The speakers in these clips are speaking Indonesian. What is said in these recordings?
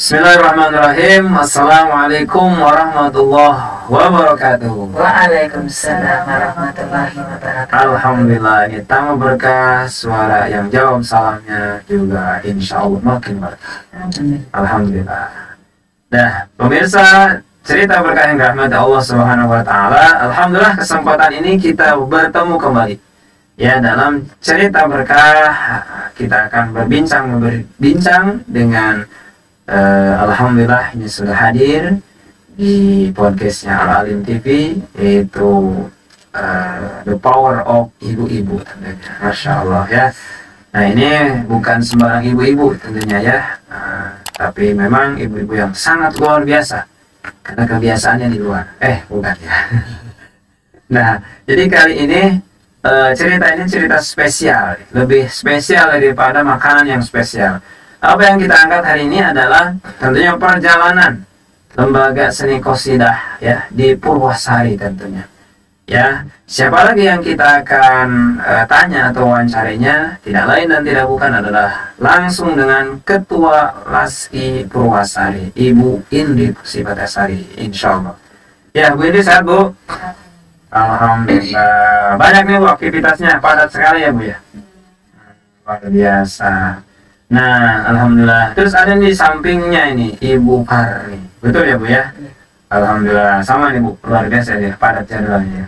Bismillahirrahmanirrahim. Assalamualaikum warahmatullahi wabarakatuh. Waalaikumsalam warahmatullahi wabarakatuh. Alhamdulillah, ini tamu berkah, suara yang jawab salamnya juga insya Allah makin berkah. Alhamdulillah. Nah, pemirsa cerita berkah yang rahmat Allah Subhanahu wa taala. Alhamdulillah kesempatan ini kita bertemu kembali. Ya, dalam cerita berkah kita akan berbincang dengan alhamdulillah ini sudah hadir di podcastnya Al Alim TV, yaitu The Power of Ibu-Ibu tentunya. Masya Allah ya. Nah, ini bukan sembarang ibu-ibu tentunya ya, tapi memang ibu-ibu yang sangat luar biasa karena kebiasaannya di luar. Bukan ya. Nah, jadi kali ini cerita ini cerita spesial, lebih spesial daripada makanan yang spesial. Apa yang kita angkat hari ini adalah tentunya perjalanan lembaga seni qasidah ya di Purwosari tentunya. Ya, siapa lagi yang kita akan tanya atau wawancarinya? Tidak lain dan tidak bukan adalah langsung dengan Ketua Laski Purwosari, Ibu Indri Pusipatasari, insya Allah. Ya, Bu Indri sehat, Bu? Alhamdulillah. Banyak nih Bu aktivitasnya, padat sekali ya Bu ya. Luar biasa. Nah, alhamdulillah. Terus ada di sampingnya ini Ibu Karni, betul ya Bu ya? Alhamdulillah. Sama nih Bu, luar biasa dia, padat jadwalnya.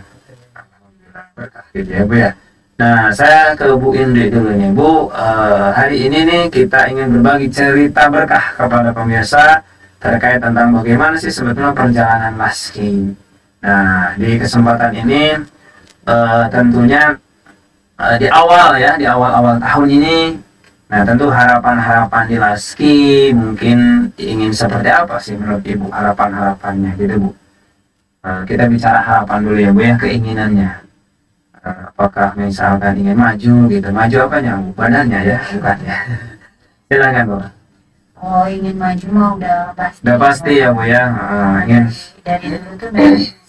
Alhamdulillah, berkah gitu ya Bu ya. Nah, saya ke Bu Indri dulu nih Bu. Hari ini nih kita ingin berbagi cerita berkah kepada pemirsa terkait tentang bagaimana sih sebetulnya perjalanan Laski. Nah, di kesempatan ini tentunya di awal tahun ini. Nah, tentu harapan-harapan di Laski mungkin ingin seperti apa sih menurut Ibu harapan-harapannya gitu Bu? Kita bicara harapan dulu ya Bu ya, keinginannya. Apakah misalkan ingin maju gitu, maju apanya Bu? Badannya ya, bukan ya? Silakan Bu. Oh, ingin maju mah udah pasti. Udah pasti ya Bu ya, ingin Dari dulu tuh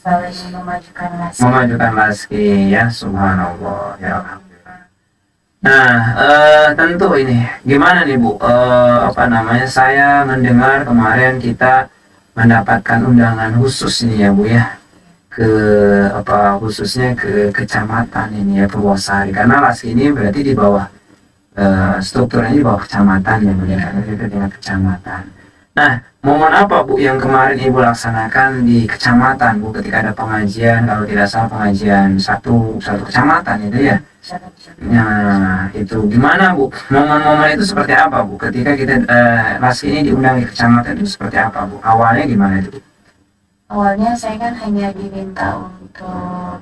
selalu ingin memajukan Laski. memajukan Laski ya, subhanallah ya Alhamdulillah. Nah, tentu ini gimana nih Bu? Saya mendengar kemarin kita mendapatkan undangan khusus nih ya Bu ya, khususnya ke kecamatan ini ya Purwosari, karena Laski ini berarti di bawah strukturnya di bawah kecamatan ya Bu ya, karena itu dengan kecamatan. Nah, momen apa Bu yang kemarin Ibu laksanakan di kecamatan Bu ketika ada pengajian, kalau tidak salah pengajian satu kecamatan itu ya? Nah, itu gimana Bu? Momen-momen itu seperti apa Bu? Ketika kita Laski ini diundang di kecamatan itu seperti apa Bu? Awalnya gimana itu? Awalnya saya kan hanya diminta untuk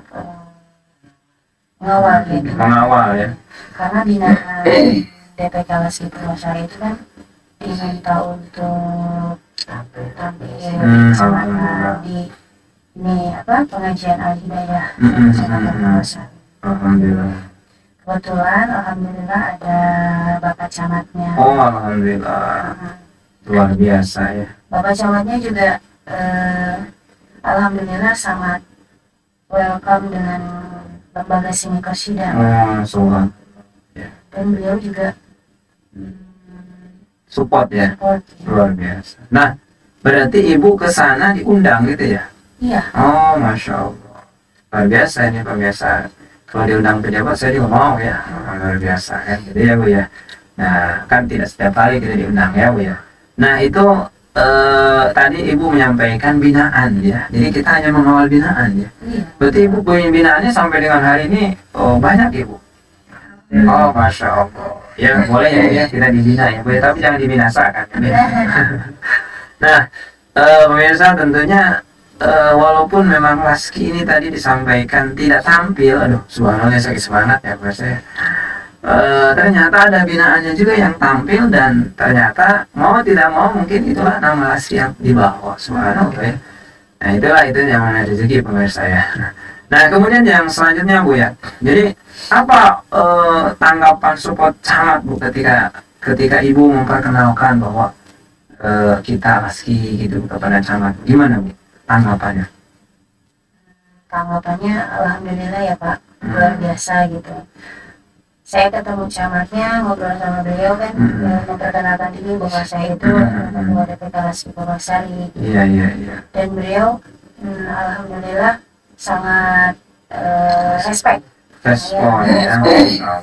mengawal gitu. Mengawal ya? Karena binaan DPK Laski Purwosari itu kan diminta untuk tampil sama di pengajian Al-Hidayah Kecamatan Purwosari. Alhamdulillah. Kebetulan alhamdulillah ada Bapak Camatnya. Oh, alhamdulillah. Luar biasa ya. Bapak Camatnya juga alhamdulillah sangat welcome dengan lembaga seni qasidah. Subhan. Dan beliau juga support ya. support. Luar biasa. Nah, berarti Ibu ke sana diundang gitu ya? Iya. Oh, Masya Allah. Luar biasa ini pemirsa. Kalau diundang pejabat saya juga mau ya. Luar biasa kan. Jadi ya Bu ya. Nah, kan tidak setiap kali kita diundang ya Bu ya. Nah, itu tadi Ibu menyampaikan binaan ya. Jadi kita hanya mengawal binaan ya. Iya. Berarti Ibu punya binaannya sampai dengan hari ini banyak Ibu. Oh, Masya Allah. Ya boleh ya kita dibina ya Bu ya. Tapi jangan dibinasakan ya. Nah, pemirsa tentunya walaupun memang Laski ini tadi disampaikan tidak tampil, aduh subhanallah sakit semangat ya Bu saya. Ternyata ada binaannya juga yang tampil, dan ternyata mau tidak mau mungkin itulah nama Laski yang dibawa, subhanallah ya. Nah, itu yang namanya rezeki pemirsa ya. Nah, kemudian yang selanjutnya Bu ya. Jadi apa tanggapan support camat Bu ketika Ibu memperkenalkan bahwa kita Laski gitu kepada camat, gimana Bu tanggapannya? Tanggapannya alhamdulillah ya Pak, luar biasa gitu. saya ketemu camatnya, ngobrol sama beliau kan, memperkenalkan diri bahwa saya itu ketua DPK Laski Purwasari. Iya, iya, iya. Dan beliau alhamdulillah sangat respect.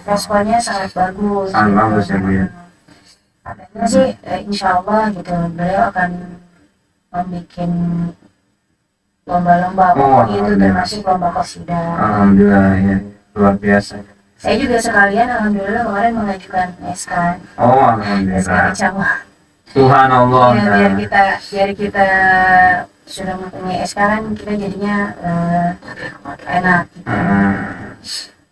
Responnya sangat bagus. Sangat bagus ya Bu ya. Katanya sih insya Allah gitu beliau akan membuat lomba-lomba itu termasuk lomba qasidah. Alhamdulillah ya, luar biasa. Saya juga sekalian alhamdulillah kemarin mengajukan SK. Oh alhamdulillah. SK kecamatan. Subhanallah. Ya, biar kita sudah mempunyai SK kan kita jadinya enak.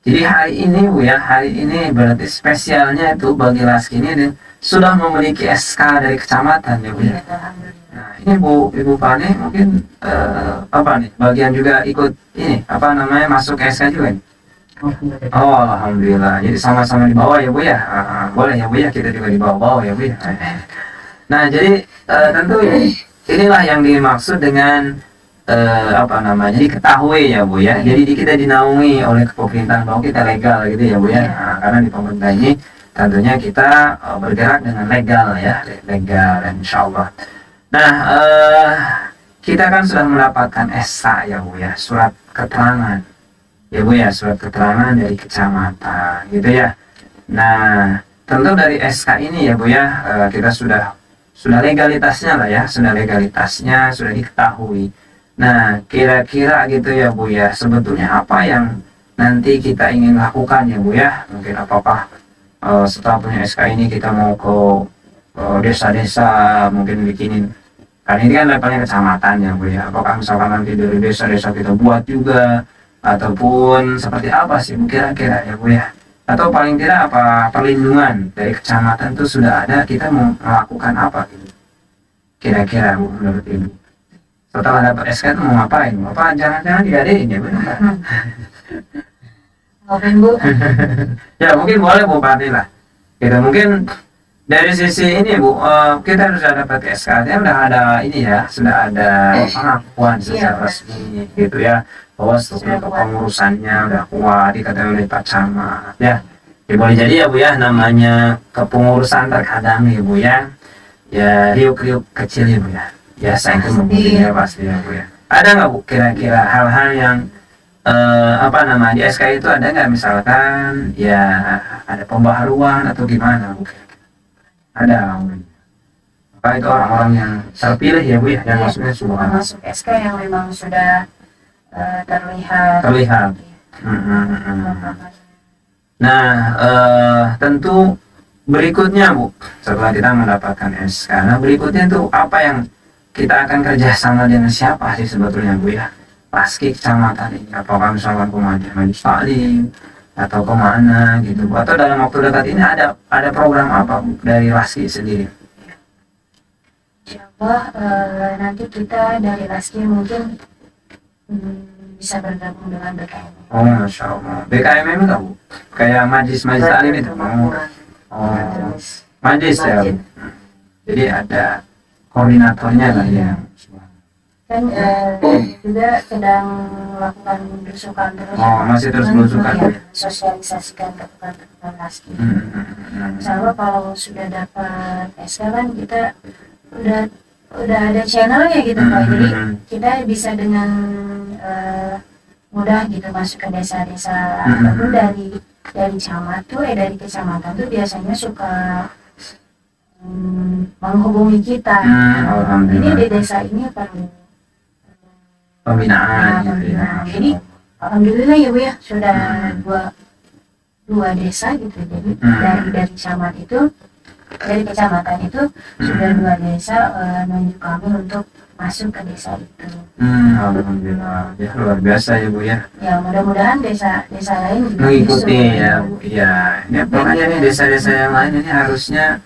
Jadi hari ini Bu ya, hari ini berarti spesialnya itu bagi Laski ini sudah memiliki SK dari kecamatan ya Bu ya. Nah ini Ibu Fani mungkin apa nih bagian juga ikut ini apa namanya masuk ke SK juga nih? Oh alhamdulillah, jadi sama-sama di bawah ya Bu ya. Boleh ya Bu ya, kita juga di bawah ya Bu ya. Nah jadi tentu inilah yang dimaksud dengan apa namanya diketahui ya Bu ya. Jadi kita dinaungi oleh pemerintahan bahwa kita legal gitu ya Bu ya. Nah, karena di pemerintah ini tentunya kita bergerak dengan legal ya, legal dan insya Allah. Nah kita kan sudah mendapatkan SK ya Bu ya, surat keterangan ya Bu ya, surat keterangan dari kecamatan gitu ya. Nah tentu dari SK ini ya Bu ya, kita sudah legalitasnya lah ya, sudah legalitasnya sudah diketahui. Nah kira-kira gitu ya Bu ya, sebetulnya apa yang nanti kita ingin lakukan ya Bu ya, mungkin apakah setelah punya SK ini kita mau ke desa-desa mungkin bikinin, kan ini kan levelnya kecamatan ya Bu ya, apakah misalkan nanti dari desa-desa kita buat juga ataupun seperti apa sih kira-kira ya Bu ya, atau paling tidak apa perlindungan dari kecamatan itu sudah ada, kita mau melakukan apa gitu kira-kira Bu menurut Ibu setelah dapat SK itu mau ngapain? Apa jangan-jangan digadein ya Bu? Ngapain Bu? Ya mungkin boleh Bu Fani lah gitu, mungkin dari sisi ini Bu, kita sudah dapat SK nya udah ada ini ya, sudah ada pengakuan secara resmi gitu ya, bahwa struktur kepengurusannya udah kuat dikatakan oleh Pak Camat ya. Ya boleh jadi ya Bu ya, namanya kepengurusan terkadang ya Bu ya, ya riuk-riuk kecil ya Bu ya, biasa itu mungkin ya pasti ya Bu ya. Ada nggak Bu kira-kira hal-hal yang apa nama di SK itu ada nggak misalkan ya ada pembaharuan atau gimana Bu? Ada apa itu orang-orang yang terpilih ya Bu ya, yang maksudnya sudah masuk SK yang memang sudah terlihat. Nah tentu berikutnya Bu, setelah kita mendapatkan SK, nah berikutnya itu apa yang kita akan kerjasama dengan siapa sih sebetulnya Bu ya, Laski kecamatan ini, apakah misalkan ke Majelis Taklim atau kemana gitu Bu, atau dalam waktu dekat ini ada program apa Bu dari Laski sendiri? Insyaallah nanti kita dari Laski mungkin bisa bergabung dengan BKM. Oh Masya Allah, BKM itu Bu kayak Majelis Taklim itu? Majelis ya Bu. Jadi ada koordinatornya lah ya. Kan juga sedang melakukan belusukan terus. Oh masih terus belusukan ya? Sosialisasikan teman-teman Laski. Insyaallah kalau sudah dapat SK kan kita udah ada channelnya gitu Pak. Jadi kita bisa dengan mudah gitu masuk ke desa-desa. Lalu dari camat tuh dari kecamatan tuh biasanya suka menghubungi kita. Ini di desa ini perlu pembinaan. Jadi alhamdulillah ya Bu ya, sudah dua desa gitu. Jadi dari camat itu, dari kecamatan itu sudah 2 desa menunjuk kami untuk masuk ke desa itu. Alhamdulillah ya, luar biasa ya Bu ya. Ya mudah-mudahan desa lain juga mengikuti ya Bu. Ya pokoknya nih desa-desa yang lain ini harusnya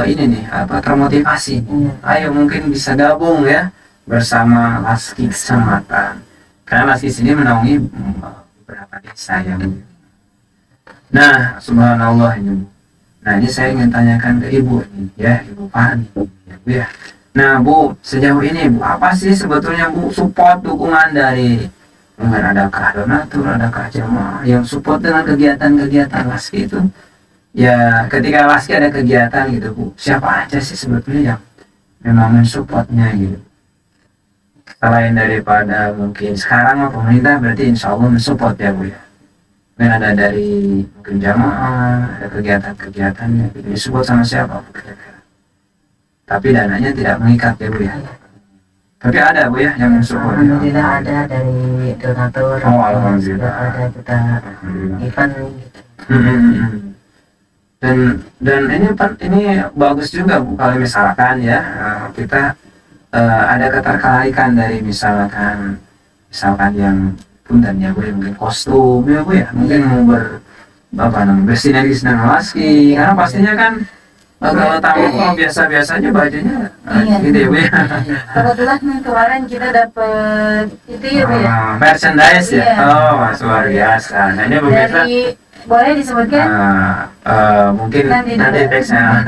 ini nih apa termotivasi. Ayo mungkin bisa gabung ya bersama Laski kecamatan, karena Laski sini menaungi beberapa desa ya Bu. Nah subhanallah ini Bu. Nah ini saya ingin tanyakan ke Ibu nih ya, Ibu Fani ya Bu ya. Nah Bu, sejauh ini Bu, apa sih sebetulnya Bu support dukungan dari mungkin adakah donatur, adakah jemaah yang support dengan kegiatan-kegiatan Laski itu. Ya ketika Laski ada kegiatan gitu Bu, siapa aja sih sebetulnya yang memang mensupportnya gitu, selain daripada mungkin sekarang pemerintah, berarti insya Allah mensupport ya Bu ya. Mungkin ada dari mungkin jamaah, ada kegiatan-kegiatannya gitu, disupport sama siapa Bu kira-kira. Tapi dananya tidak mengikat ya Bu ya. Tapi ada Bu ya yang mensupport. Alhamdulillah ada dari donatur. Oh alhamdulillah. Ada kita event gitu. Dan ini bagus juga Bu kalau misalkan ya kita ada keterkaitan dari misalkan yang punten ya Bu ya, mungkin kostum ya Bu ya, mungkin mau bersinergis dengan Laski, karena pastinya kan kalau tamu kalau biasa-biasanya bajunya gitu ya Bu ya. Kebetulan kemarin kita dapet itu ya Bu ya, merchandise ya. Iya. Oh luar biasa. Nah ini pemirsa dari, boleh disebutkan? mungkin nanti dulu. teksnya.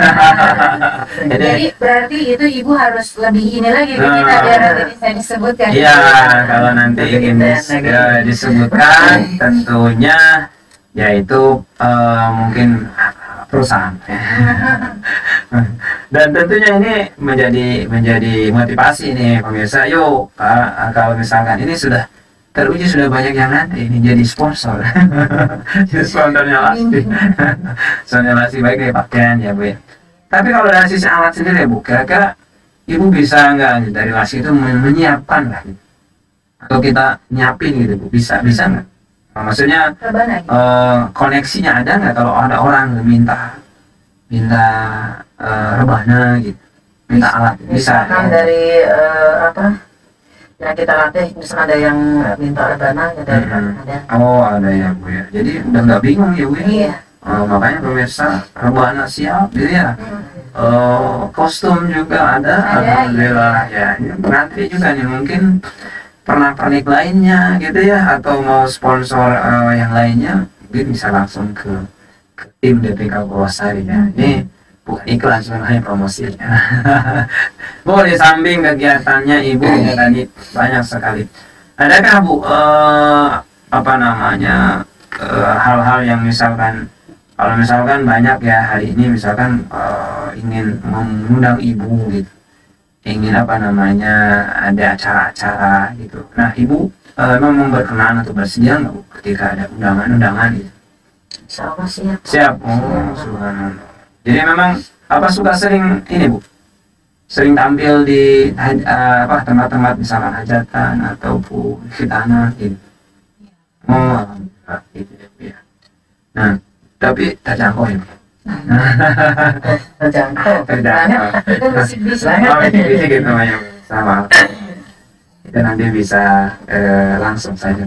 Jadi berarti itu ibu harus lebih ini lagi ke kita biar nanti bisa disebutkan. Iya, kalau nanti ingin disebutkan tentunya yaitu mungkin perusahaan. Dan tentunya ini menjadi motivasi nih pemirsa. Yuk, kalau misalkan ini sudah teruji, sudah banyak yang nanti ini jadi sponsor. Jadi sponsornya Laski. Sponsornya Laski baik dari pakaian ya Bu ya. Tapi kalau dari sisi alat sendiri ya Bu, kira-kira Ibu bisa nggak dari Laski itu menyiapkan lah gitu? Atau kita nyiapin gitu Bu, bisa nggak? Maksudnya koneksinya ada nggak kalau ada orang minta rebana gitu, minta alat bisa Misalkan dari yang kita latih, misalkan ada yang minta rebana gitu, ada. Oh ada ya Bu ya, jadi udah nggak bingung ya Bu ya. Iya. Makanya pemirsa rebana siap gitu ya. Kostum juga ada. Alhamdulillah ya. Nanti juga nih mungkin pernak-pernik lainnya gitu ya, atau mau sponsor yang lainnya mungkin bisa langsung ke tim DPK Purwosari ya. Ini bukan iklan, sebenarnya promosi. Bu, di samping kegiatannya Ibu ya tadi banyak sekali. Adakah Bu hal-hal yang misalkan, kalau misalkan banyak ya hari ini misalkan ingin mengundang Ibu gitu, ingin ada acara-acara gitu. Nah Ibu memang berkenan atau bersedia nggak Bu ketika ada undangan-undangan gitu? Insya Allah siap. Siap. Oh subhanallah. Jadi memang suka sering ini Bu, sering tampil di tempat-tempat misalkan hajatan ataupun khitanan gitu. Oh gitu ya. Nah tapi terjangkau ya Bu. Terjangkau. Itu bisik-bisik. Bisik gitu namanya sama. Itu nanti bisa langsung saja.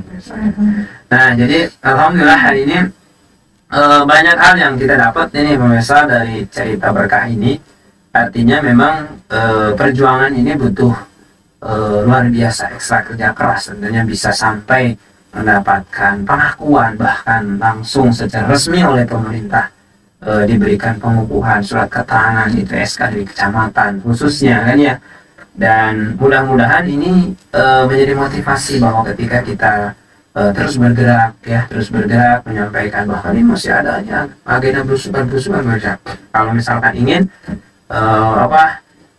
Nah jadi alhamdulillah hari ini banyak hal yang kita dapat ini pemirsa dari cerita berkah ini. Artinya memang perjuangan ini butuh luar biasa, ekstra kerja keras, tentunya bisa sampai mendapatkan pengakuan bahkan langsung secara resmi oleh pemerintah, diberikan pengukuhan surat keterangan itu SK dari kecamatan khususnya kan ya. Dan mudah-mudahan ini menjadi motivasi bahwa ketika kita terus bergerak menyampaikan bahwa ini masih adanya agenda belusukan mereka. Kalau misalkan ingin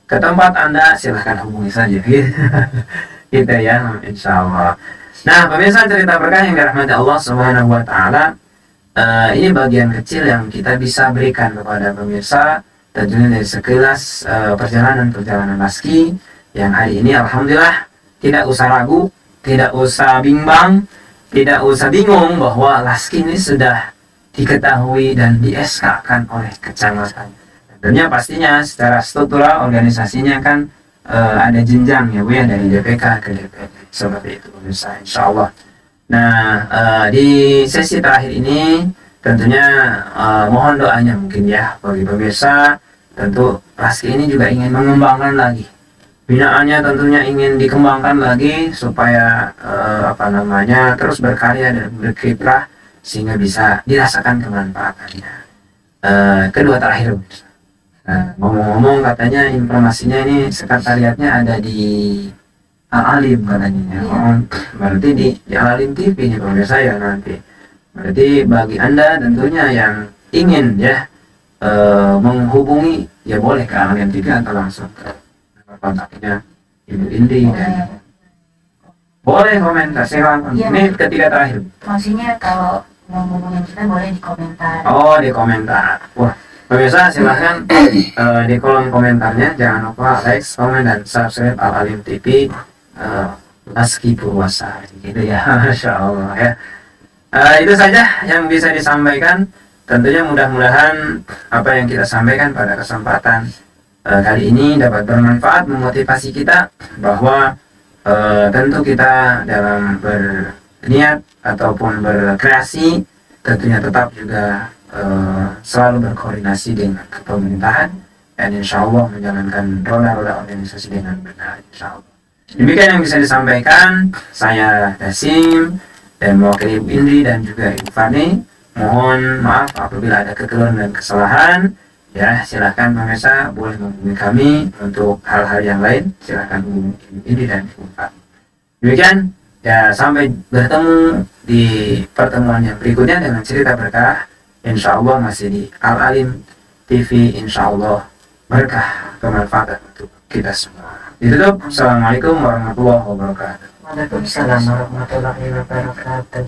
ke tempat Anda silahkan hubungi saja gitu ya, insya Allah. Nah pemirsa cerita berkah yang dirahmati Allah Subhanahu wa Ta'ala, ini bagian kecil yang kita bisa berikan kepada pemirsa, tentunya dari sekilas perjalanan Laski yang hari ini alhamdulillah tidak usah ragu, tidak usah bimbang, tidak usah bingung bahwa Laski ini sudah diketahui dan di-SK-kan oleh kecamatan. Tentunya pastinya secara struktural organisasinya kan ada jenjang ya Bu ya, dari DPK ke DPD seperti itu pemirsa, insya Allah. Nah di sesi terakhir ini tentunya mohon doanya mungkin ya bagi pemirsa. Tentu Laski ini juga ingin mengembangkan lagi binaannya, tentunya ingin dikembangkan lagi supaya terus berkarya dan berkiprah sehingga bisa dirasakan kemanfaatannya. Kedua terakhir, ngomong-ngomong katanya informasinya ini sekretariatnya ada di Al-Alim katanya. Oh, berarti di Al-Alim TV nih pemirsa ya nanti. Berarti bagi Anda tentunya yang ingin ya menghubungi ya boleh ke Al-Alim TV atau langsung ke kontaknya Ibu Indi dan boleh komentar silakan. Iya. Ini ketiga terakhir. Maksudnya kalau mau ngomongin kita boleh di komentar. Oh, di komentar. Wah, pemirsa silahkan di kolom komentarnya jangan lupa like, komen dan subscribe Al-Alim TV Laski Purwasa gitu ya. Masya Allah ya. Itu saja yang bisa disampaikan. Tentunya mudah-mudahan apa yang kita sampaikan pada kesempatan kali ini dapat bermanfaat, memotivasi kita bahwa tentu kita dalam berniat ataupun berkreasi tentunya tetap juga selalu berkoordinasi dengan kepemerintahan dan insya Allah menjalankan roda-roda organisasi dengan benar insya Allah. Demikian yang bisa disampaikan saya Dasim dan mewakili Ibu Indri dan juga Ibu Fani. Mohon maaf apabila ada kekeliruan dan kesalahan. Ya, silahkan pemirsa boleh menghubungi kami untuk hal-hal yang lain. Silahkan hubungi Ibu Indri dan Ibu Fani. Demikian, ya sampai bertemu di pertemuan yang berikutnya dengan cerita berkah. Insya Allah masih di Al-Alim TV. Insya Allah berkah kemanfaatan untuk kita semua. Ditutup. Assalamualaikum warahmatullahi wabarakatuh. Waalaikumsalam warahmatullahi wabarakatuh.